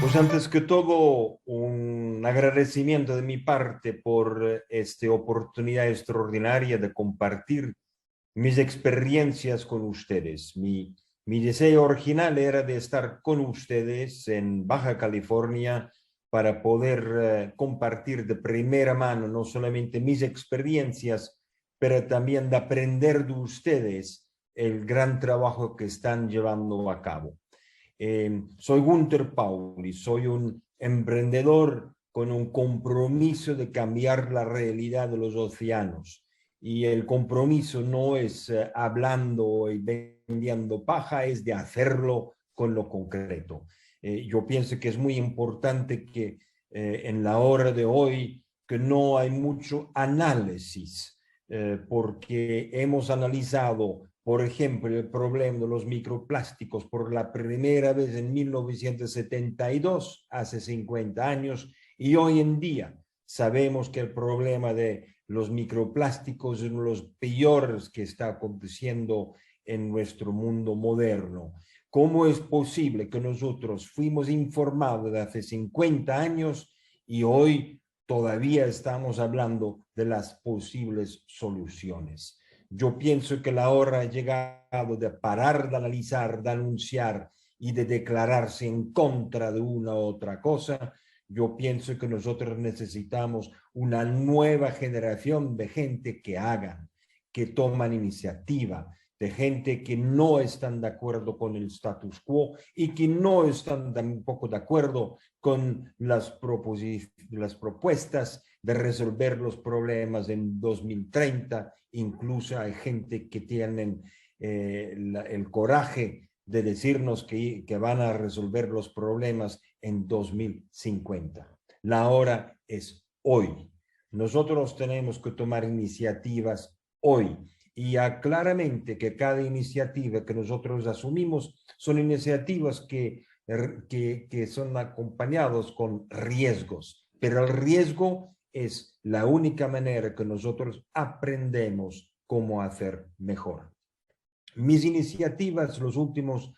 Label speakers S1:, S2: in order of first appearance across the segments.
S1: Pues antes que todo, un agradecimiento de mi parte por esta oportunidad extraordinaria de compartir mis experiencias con ustedes. Mi deseo original era de estar con ustedes en Baja California para poder compartir de primera mano no solamente mis experiencias, pero también de aprender de ustedes el gran trabajo que están llevando a cabo. Soy Gunter Pauli, soy un emprendedor con un compromiso de cambiar la realidad de los océanos. Y el compromiso no es hablando y vendiendo paja, es de hacerlo con lo concreto. Yo pienso que es muy importante que en la hora de hoy que no hay mucho análisis, porque hemos analizado, por ejemplo, el problema de los microplásticos por la primera vez en 1972, hace 50 años, y hoy en día sabemos que el problema de los microplásticos es uno de los peores que está aconteciendo en nuestro mundo moderno. ¿Cómo es posible que nosotros fuimos informados de hace 50 años y hoy todavía estamos hablando de las posibles soluciones? Yo pienso que la hora ha llegado de parar de analizar, de anunciar y de declararse en contra de una u otra cosa. Yo pienso que nosotros necesitamos una nueva generación de gente que hagan, que toman iniciativa, de gente que no están de acuerdo con el status quo y que no están tampoco de acuerdo con las propuestas de resolver los problemas en 2030. Incluso hay gente que tienen el coraje de decirnos que van a resolver los problemas en 2050. La hora es hoy. Nosotros tenemos que tomar iniciativas hoy y claramente que cada iniciativa que nosotros asumimos son iniciativas que son acompañados con riesgos, pero el riesgo es la única manera que nosotros aprendemos cómo hacer mejor. Mis iniciativas, los últimos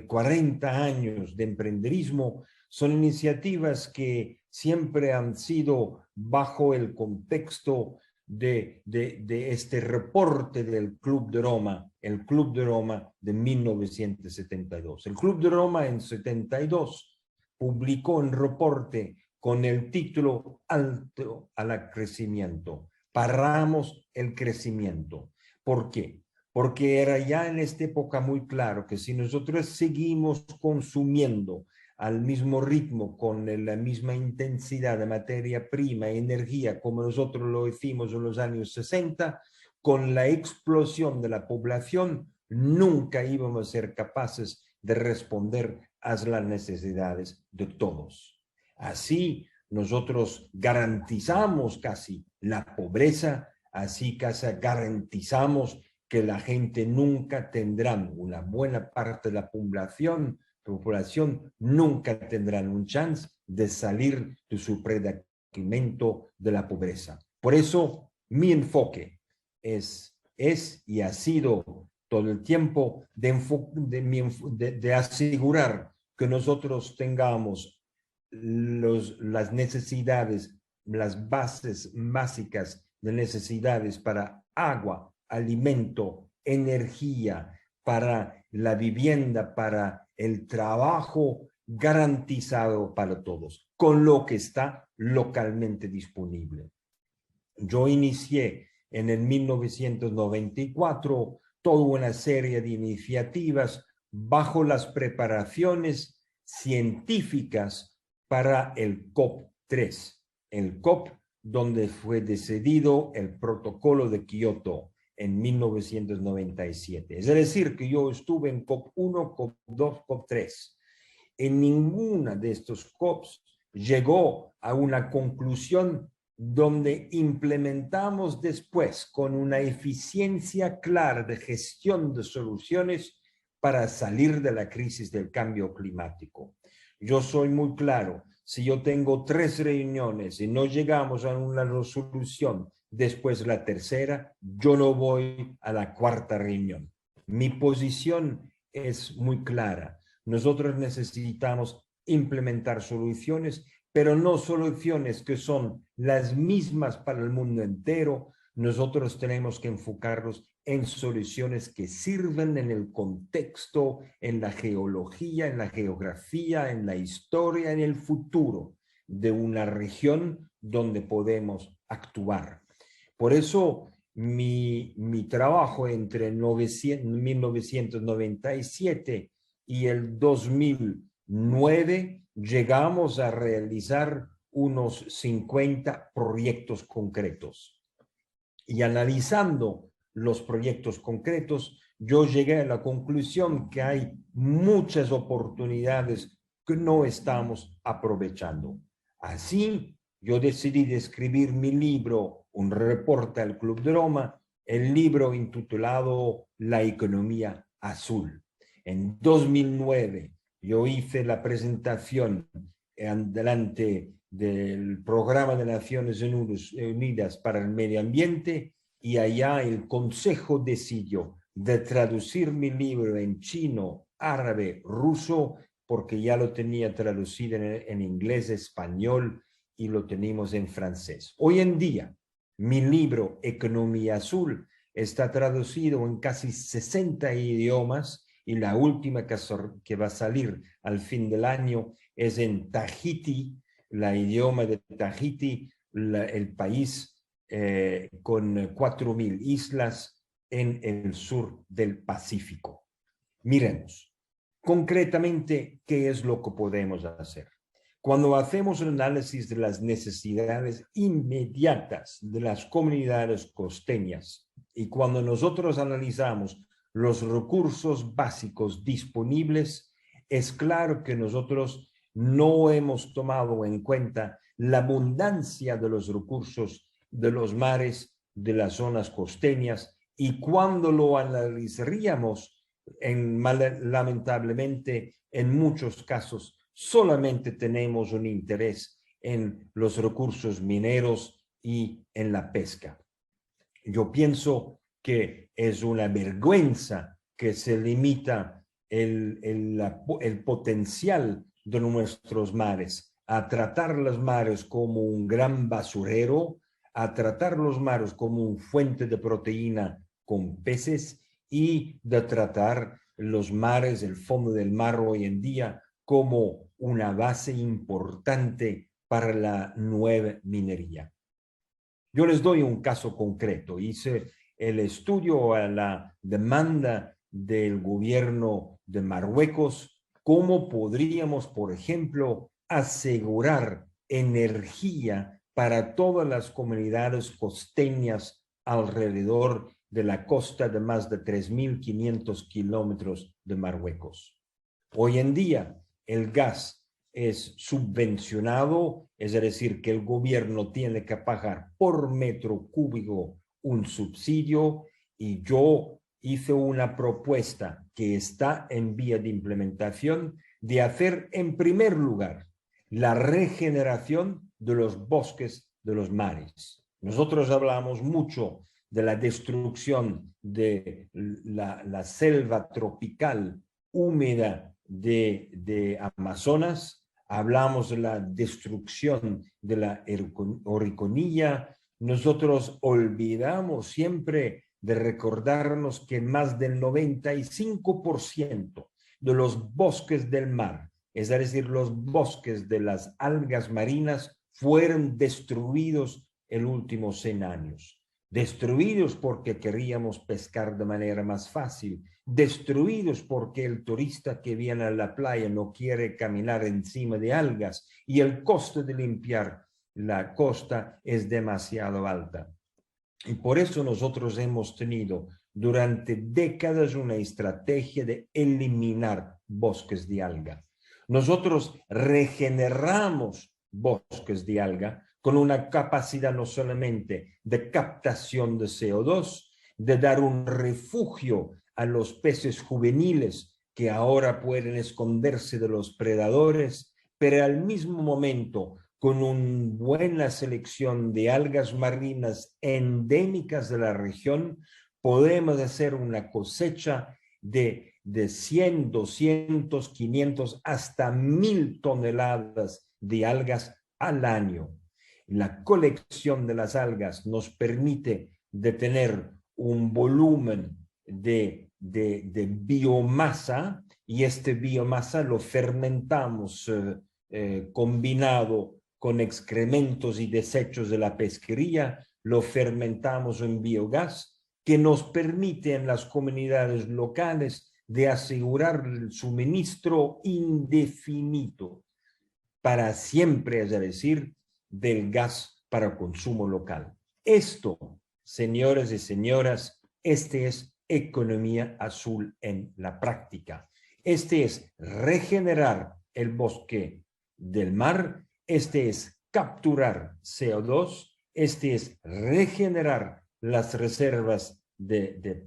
S1: 40 años de emprenderismo, son iniciativas que siempre han sido bajo el contexto de este reporte del Club de Roma, el Club de Roma de 1972. El Club de Roma en 72 publicó un reporte con el título Alto al crecimiento. Paramos el crecimiento. ¿Por qué? Porque era ya en esta época muy claro que si nosotros seguimos consumiendo al mismo ritmo, con la misma intensidad de materia prima y energía como nosotros lo hicimos en los años 60, con la explosión de la población, nunca íbamos a ser capaces de responder a las necesidades de todos. Así nosotros garantizamos casi la pobreza, así casi garantizamos que la gente nunca tendrá, una buena parte de la población nunca tendrán un chance de salir de su predicamento de la pobreza. Por eso mi enfoque es y ha sido todo el tiempo de asegurar que nosotros tengamos las necesidades, las bases básicas de necesidades para agua, alimento, energía, para la vivienda, para el trabajo garantizado para todos, con lo que está localmente disponible. Yo inicié en el 1994 toda una serie de iniciativas bajo las preparaciones científicas para el COP3, el COP donde fue decidido el protocolo de Kioto en 1997. Es decir, que yo estuve en COP1, COP2, COP3. En ninguna de estos COPs llegó a una conclusión donde implementamos después con una eficiencia clara de gestión de soluciones para salir de la crisis del cambio climático. Yo soy muy claro, si yo tengo 3 reuniones y no llegamos a una resolución después de la tercera, yo no voy a la 4ª reunión. Mi posición es muy clara. Nosotros necesitamos implementar soluciones, pero no soluciones que son las mismas para el mundo entero. Nosotros tenemos que enfocarnos en soluciones que sirven en el contexto, en la geología, en la geografía, en la historia, en el futuro de una región donde podemos actuar. Por eso mi trabajo entre 1997 y el 2009 llegamos a realizar unos 50 proyectos concretos. Y analizando los proyectos concretos, yo llegué a la conclusión que hay muchas oportunidades que no estamos aprovechando. Así, yo decidí escribir mi libro, un reporte al Club de Roma, el libro intitulado La economía azul. En 2009, yo hice la presentación delante del Programa de Naciones Unidas para el Medio Ambiente, y allá el Consejo decidió de traducir mi libro en chino, árabe, ruso, porque ya lo tenía traducido en inglés, español, y lo tenemos en francés. Hoy en día, mi libro Economía Azul está traducido en casi 60 idiomas, y la última que va a salir al fin del año es en Tahití, el idioma de Tahití, el país con 4.000 islas en el sur del Pacífico. Miremos, concretamente, ¿qué es lo que podemos hacer? Cuando hacemos un análisis de las necesidades inmediatas de las comunidades costeñas y cuando nosotros analizamos los recursos básicos disponibles, es claro que nosotros no hemos tomado en cuenta la abundancia de los recursos de los mares, de las zonas costeñas, y cuando lo analizaríamos, lamentablemente, en muchos casos, solamente tenemos un interés en los recursos mineros y en la pesca. Yo pienso que es una vergüenza que se limita el potencial de nuestros mares a tratar los mares como un gran basurero, a tratar los mares como una fuente de proteína con peces y de tratar los mares, el fondo del mar hoy en día, como una base importante para la nueva minería. Yo les doy un caso concreto. Hice el estudio a la demanda del gobierno de Marruecos, cómo podríamos, por ejemplo, asegurar energía para todas las comunidades costeñas alrededor de la costa de más de 3.500 kilómetros de Marruecos. Hoy en día, el gas es subvencionado, es decir, que el gobierno tiene que pagar por metro cúbico un subsidio, y yo hice una propuesta que está en vía de implementación de hacer en primer lugar la regeneración de los bosques de los mares. Nosotros hablamos mucho de la destrucción de la selva tropical húmeda de Amazonas, hablamos de la destrucción de la oriconilla. Nosotros olvidamos siempre de recordarnos que más del 95% de los bosques del mar, es decir, los bosques de las algas marinas, fueron destruidos en los últimos 100 años. Destruidos porque queríamos pescar de manera más fácil, destruidos porque el turista que viene a la playa no quiere caminar encima de algas y el costo de limpiar la costa es demasiado alta. Y por eso nosotros hemos tenido durante décadas una estrategia de eliminar bosques de alga. Nosotros regeneramos bosques de alga con una capacidad no solamente de captación de CO2, de dar un refugio a los peces juveniles que ahora pueden esconderse de los predadores, pero al mismo momento con una buena selección de algas marinas endémicas de la región, podemos hacer una cosecha de de 100, 200, 500, hasta 1000 toneladas de algas al año. La colección de las algas nos permite de tener un volumen de biomasa, y este biomasa lo fermentamos combinado con excrementos y desechos de la pesquería, lo fermentamos en biogás, que nos permite en las comunidades locales de asegurar el suministro indefinido para siempre, es decir, del gas para consumo local. Esto, señores y señoras, este es economía azul en la práctica. Este es regenerar el bosque del mar, este es capturar CO2, este es regenerar las reservas de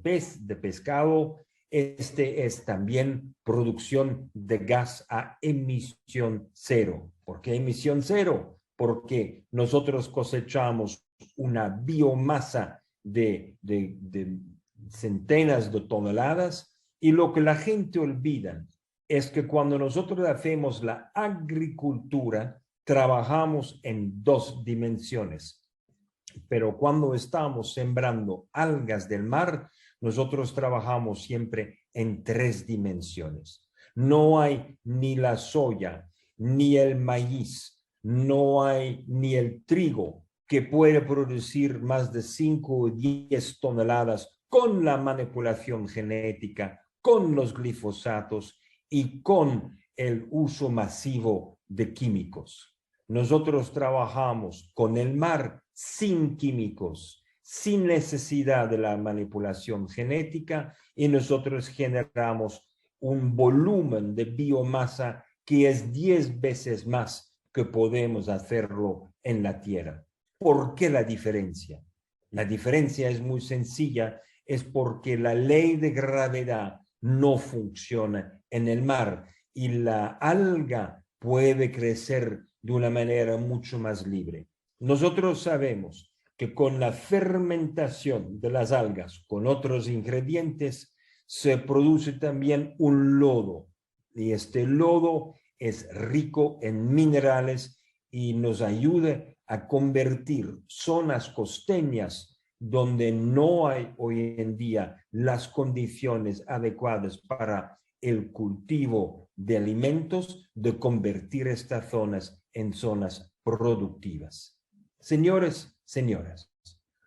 S1: pescado, este es también producción de gas a emisión cero. ¿Por qué emisión cero? Porque nosotros cosechamos una biomasa de centenas de toneladas, y lo que la gente olvida es que cuando nosotros hacemos la agricultura, trabajamos en 2 dimensiones. Pero cuando estamos sembrando algas del mar, nosotros trabajamos siempre en 3 dimensiones. No hay ni la soya, ni el maíz, no hay ni el trigo que puede producir más de 5 o 10 toneladas con la manipulación genética, con los glifosatos y con el uso masivo de químicos. Nosotros trabajamos con el mar sin químicos, sin necesidad de la manipulación genética, y nosotros generamos un volumen de biomasa que es 10 veces más que podemos hacerlo en la tierra. ¿Por qué la diferencia? La diferencia es muy sencilla, es porque la ley de gravedad no funciona en el mar y la alga puede crecer de una manera mucho más libre. Nosotros sabemos que con la fermentación de las algas con otros ingredientes se produce también un lodo, y este lodo es rico en minerales y nos ayuda a convertir zonas costeñas donde no hay hoy en día las condiciones adecuadas para el cultivo de alimentos, de convertir estas zonas en zonas productivas. Señores, señoras,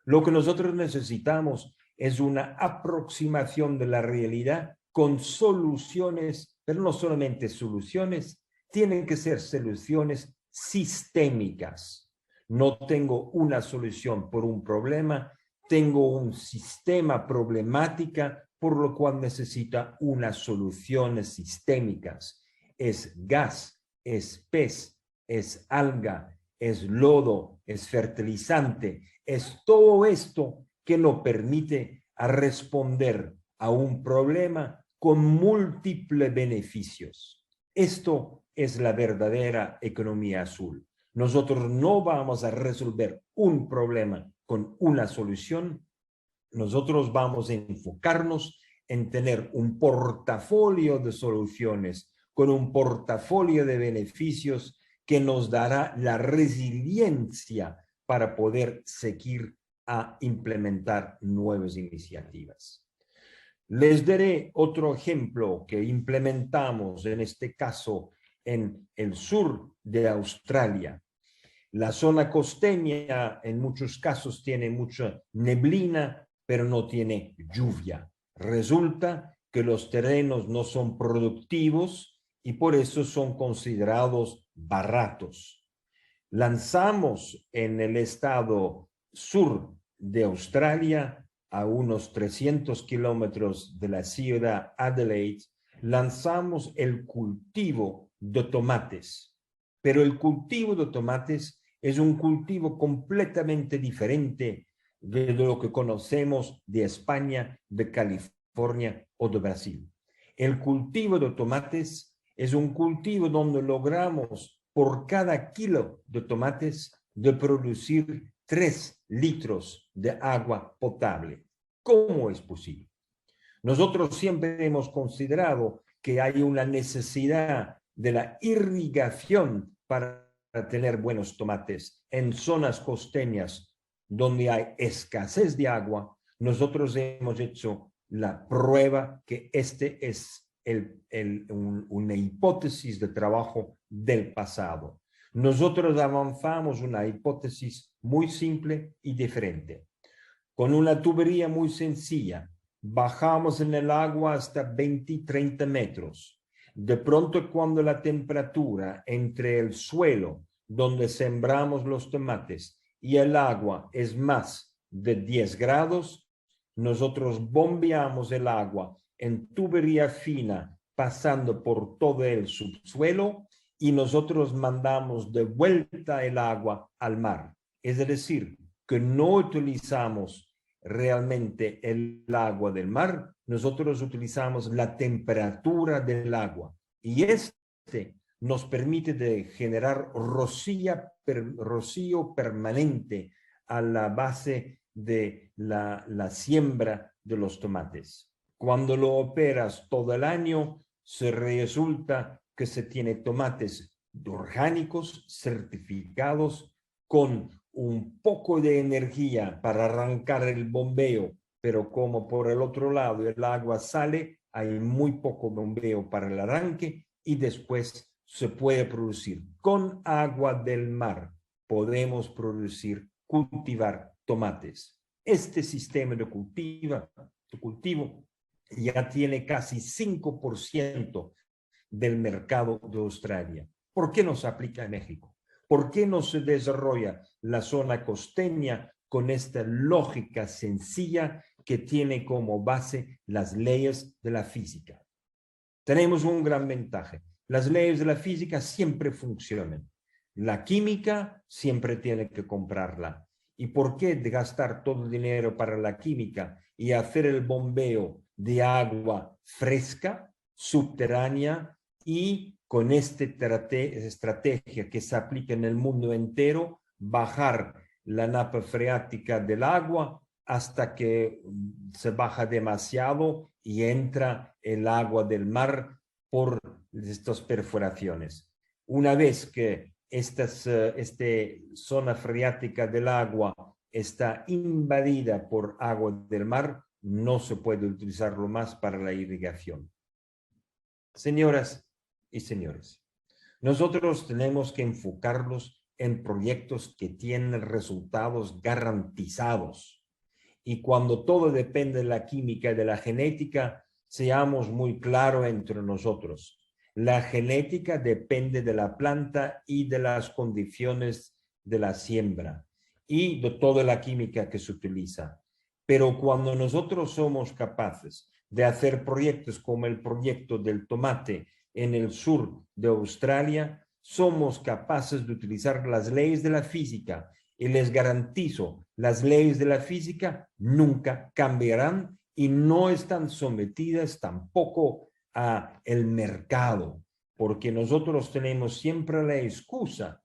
S1: lo que nosotros necesitamos es una aproximación de la realidad con soluciones, pero no solamente soluciones, tienen que ser soluciones sistémicas. No tengo una solución por un problema, tengo un sistema problemática, por lo cual necesita unas soluciones sistémicas. Es gas, es pez, es alga, es lodo, es fertilizante, es todo esto que nos permite a responder a un problema con múltiples beneficios. Esto es la verdadera economía azul. Nosotros no vamos a resolver un problema con una solución. Nosotros vamos a enfocarnos en tener un portafolio de soluciones con un portafolio de beneficios que nos dará la resiliencia para poder seguir a implementar nuevas iniciativas. Les daré otro ejemplo que implementamos en este caso en el sur de Australia. La zona costeña en muchos casos tiene mucha neblina, pero no tiene lluvia. Resulta que los terrenos no son productivos y por eso son considerados baratos. Lanzamos en el estado sur de Australia, a unos 300 kilómetros de la ciudad Adelaide, lanzamos el cultivo de tomates. Pero el cultivo de tomates es un cultivo completamente diferente de lo que conocemos de España, de California o de Brasil. El cultivo de tomates es un cultivo donde logramos por cada kilo de tomates de producir 3 litros de agua potable. ¿Cómo es posible? Nosotros siempre hemos considerado que hay una necesidad de la irrigación para tener buenos tomates en zonas costeñas donde hay escasez de agua. Nosotros hemos hecho la prueba que este es una hipótesis de trabajo del pasado. Nosotros avanzamos una hipótesis muy simple y diferente. Con una tubería muy sencilla, bajamos en el agua hasta 20, 30 metros. De pronto, cuando la temperatura entre el suelo donde sembramos los tomates y el agua es más de 10 grados, nosotros bombeamos el agua en tubería fina, pasando por todo el subsuelo, y nosotros mandamos de vuelta el agua al mar. Es decir, que no utilizamos realmente el agua del mar, nosotros utilizamos la temperatura del agua. Y este nos permite de generar rocío permanente a la base de la siembra de los tomates. Cuando lo operas todo el año, se resulta que se tiene tomates orgánicos, certificados, con un poco de energía para arrancar el bombeo, pero como por el otro lado el agua sale, hay muy poco bombeo para el arranque y después se puede producir con agua del mar. Podemos cultivar tomates. Este sistema de cultivo ya tiene casi 5% del mercado de Australia. ¿Por qué no se aplica en México? ¿Por qué no se desarrolla la zona costeña con esta lógica sencilla que tiene como base las leyes de la física? Tenemos un gran ventaja. Las leyes de la física siempre funcionan. La química siempre tiene que comprarla. ¿Y por qué gastar todo el dinero para la química y hacer el bombeo de agua fresca, subterránea, y con esta estrategia que se aplica en el mundo entero, bajar la napa freática del agua hasta que se baja demasiado y entra el agua del mar por estas perforaciones? Una vez que esta zona freática del agua está invadida por agua del mar, no se puede utilizarlo más para la irrigación. Señoras y señores, nosotros tenemos que enfocarnos en proyectos que tienen resultados garantizados. Y cuando todo depende de la química y de la genética, seamos muy claros entre nosotros. La genética depende de la planta y de las condiciones de la siembra y de toda la química que se utiliza. Pero cuando nosotros somos capaces de hacer proyectos como el proyecto del tomate en el sur de Australia, somos capaces de utilizar las leyes de la física, y les garantizo, las leyes de la física nunca cambiarán y no están sometidas tampoco a el mercado, porque nosotros tenemos siempre la excusa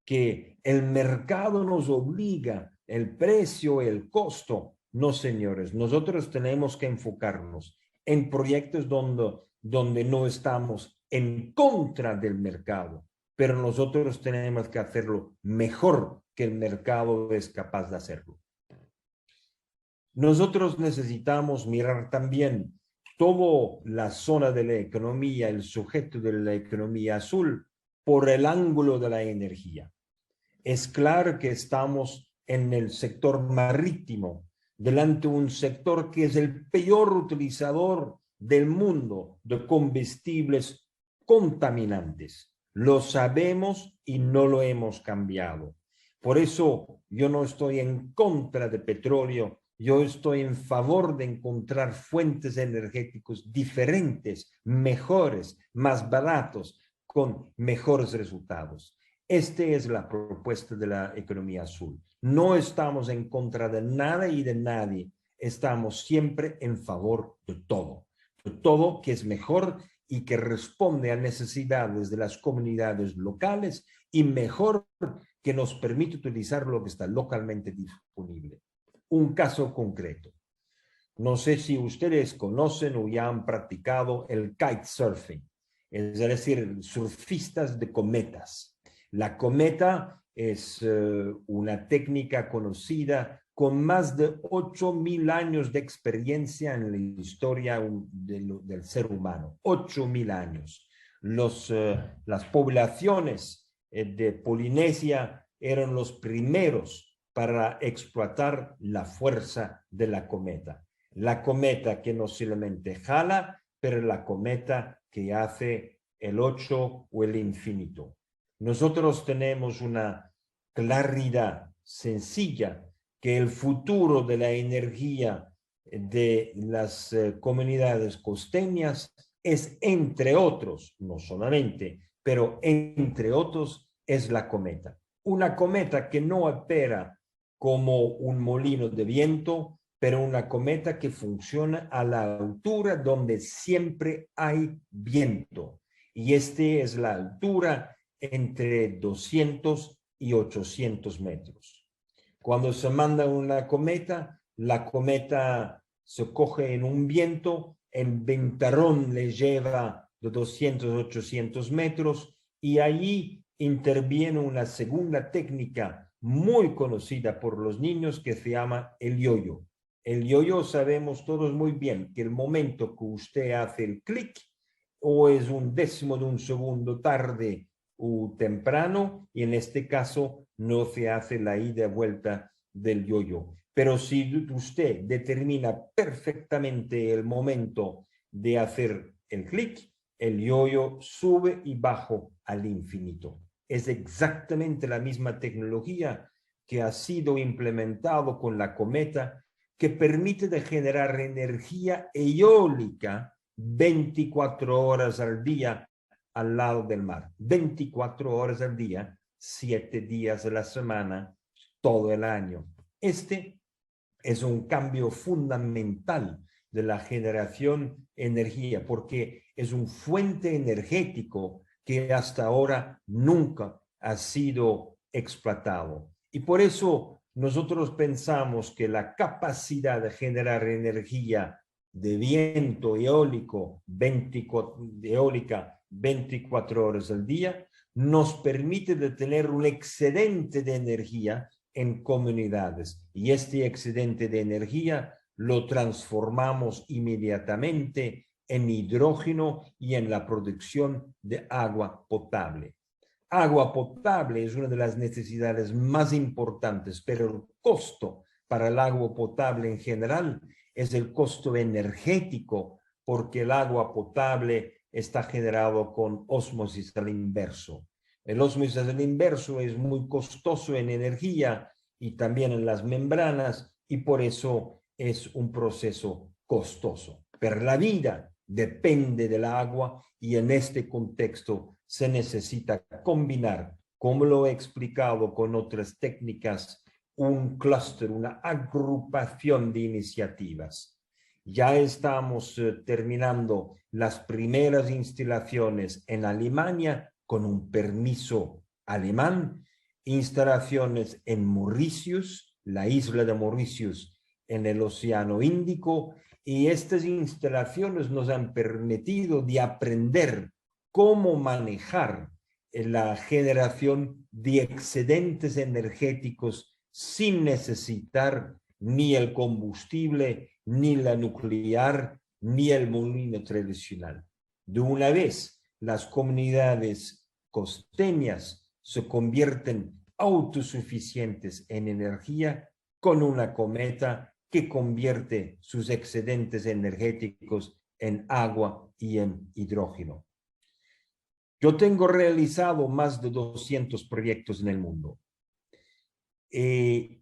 S1: que el mercado nos obliga, el precio, el costo. No, señores, nosotros tenemos que enfocarnos en proyectos donde no estamos en contra del mercado, pero nosotros tenemos que hacerlo mejor que el mercado es capaz de hacerlo. Nosotros necesitamos mirar también toda la zona de la economía, el sujeto de la economía azul, por el ángulo de la energía. Es claro que estamos en el sector marítimo, delante de un sector que es el peor utilizador del mundo de combustibles contaminantes. Lo sabemos y no lo hemos cambiado. Por eso yo no estoy en contra de petróleo, yo estoy en favor de encontrar fuentes energéticas diferentes, mejores, más baratos, con mejores resultados. Esta es la propuesta de la economía azul. No estamos en contra de nada y de nadie. Estamos siempre en favor de todo que es mejor y que responde a necesidades de las comunidades locales y mejor que nos permite utilizar lo que está localmente disponible. Un caso concreto. No sé si ustedes conocen o ya han practicado el kitesurfing, es decir, surfistas de cometas. La cometa es una técnica conocida con más de 8.000 años de experiencia en la historia del ser humano. 8.000 años. Las poblaciones de Polinesia eran los primeros para explotar la fuerza de la cometa. La cometa que no solamente jala, pero la cometa que hace el 8 o el infinito. Nosotros tenemos una claridad sencilla que el futuro de la energía de las comunidades costeñas es, entre otros, no solamente, pero entre otros, es la cometa. Una cometa que no opera como un molino de viento, pero una cometa que funciona a la altura donde siempre hay viento. Y es la altura entre 200 y 800 metros. Cuando se manda una cometa, la cometa se coge en un viento, el ventarrón le lleva de 200 a 800 metros y allí interviene una segunda técnica muy conocida por los niños que se llama el yo-yo. El yo-yo sabemos todos muy bien que el momento que usted hace el clic o es un décimo de un segundo tarde o temprano, y en este caso no se hace la ida y vuelta del yo-yo. Pero si usted determina perfectamente el momento de hacer el clic, el yo-yo sube y baja al infinito. Es exactamente la misma tecnología que ha sido implementado con la cometa, que permite de generar energía eólica 24 horas al día al lado del mar. 24 horas al día, 7 días de la semana, todo el año. Este es un cambio fundamental de la generación de energía, porque es un fuente energético que hasta ahora nunca ha sido explotado. Y por eso nosotros pensamos que la capacidad de generar energía de viento eólica 24 horas al día nos permite de tener un excedente de energía en comunidades, y este excedente de energía lo transformamos inmediatamente en hidrógeno y en la producción de agua potable. Agua potable es una de las necesidades más importantes, pero el costo para el agua potable en general es el costo energético, porque el agua potable está generado con ósmosis al inverso. El ósmosis al inverso es muy costoso en energía y también en las membranas, y por eso es un proceso costoso. Pero la vida depende del agua, y en este contexto se necesita combinar, como lo he explicado con otras técnicas, un clúster, una agrupación de iniciativas. Ya estamos terminando las primeras instalaciones en Alemania con un permiso alemán, instalaciones en Mauritius, la isla de Mauritius en el Océano Índico, y estas instalaciones nos han permitido de aprender cómo manejar la generación de excedentes energéticos sin necesitar ni el combustible, ni la nuclear, ni el molino tradicional. De una vez, las comunidades costeñas se convierten autosuficientes en energía con una cometa que convierte sus excedentes energéticos en agua y en hidrógeno. Yo tengo realizado más de 200 proyectos en el mundo.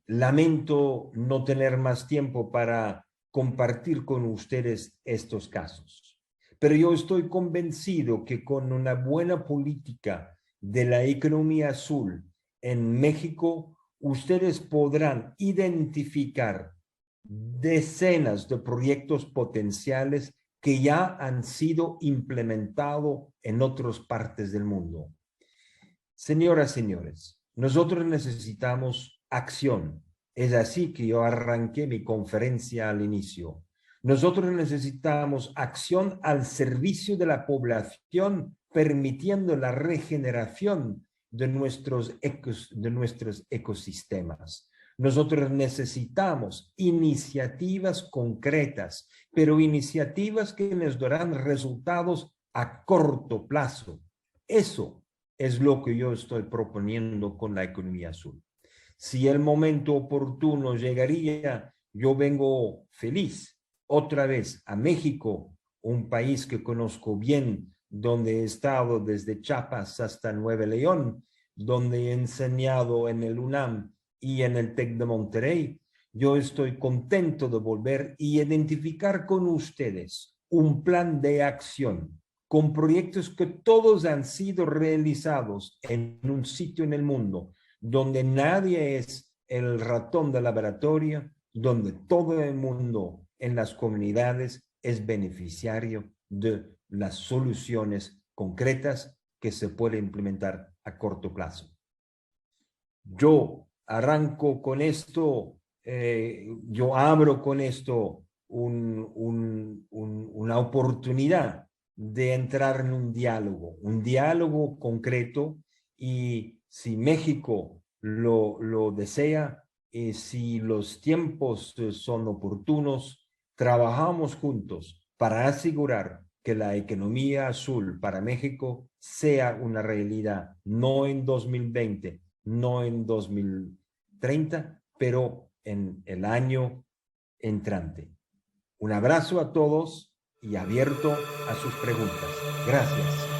S1: Lamento no tener más tiempo para compartir con ustedes estos casos, pero yo estoy convencido que con una buena política de la economía azul en México, ustedes podrán identificar decenas de proyectos potenciales que ya han sido implementados en otras partes del mundo. Señoras, señores, nosotros necesitamos acción. Es así que yo arranqué mi conferencia al inicio. Nosotros necesitamos acción al servicio de la población, permitiendo la regeneración de nuestros ecosistemas. Nosotros necesitamos iniciativas concretas, pero iniciativas que nos darán resultados a corto plazo. Eso es lo que yo estoy proponiendo con la economía azul. Si el momento oportuno llegaría, yo vengo feliz otra vez a México, un país que conozco bien, donde he estado desde Chiapas hasta Nuevo León, donde he enseñado en el UNAM y en el TEC de Monterrey. Yo estoy contento de volver y identificar con ustedes un plan de acción con proyectos que todos han sido realizados en un sitio en el mundo donde nadie es el ratón de laboratorio, donde todo el mundo en las comunidades es beneficiario de las soluciones concretas que se pueden implementar a corto plazo. Yo arranco con esto, yo abro con esto una oportunidad de entrar en un diálogo concreto, y si México lo desea, si los tiempos son oportunos, trabajamos juntos para asegurar que la economía azul para México sea una realidad, no en 2020, no en 2030, pero en el año entrante. Un abrazo a todos y abierto a sus preguntas. Gracias.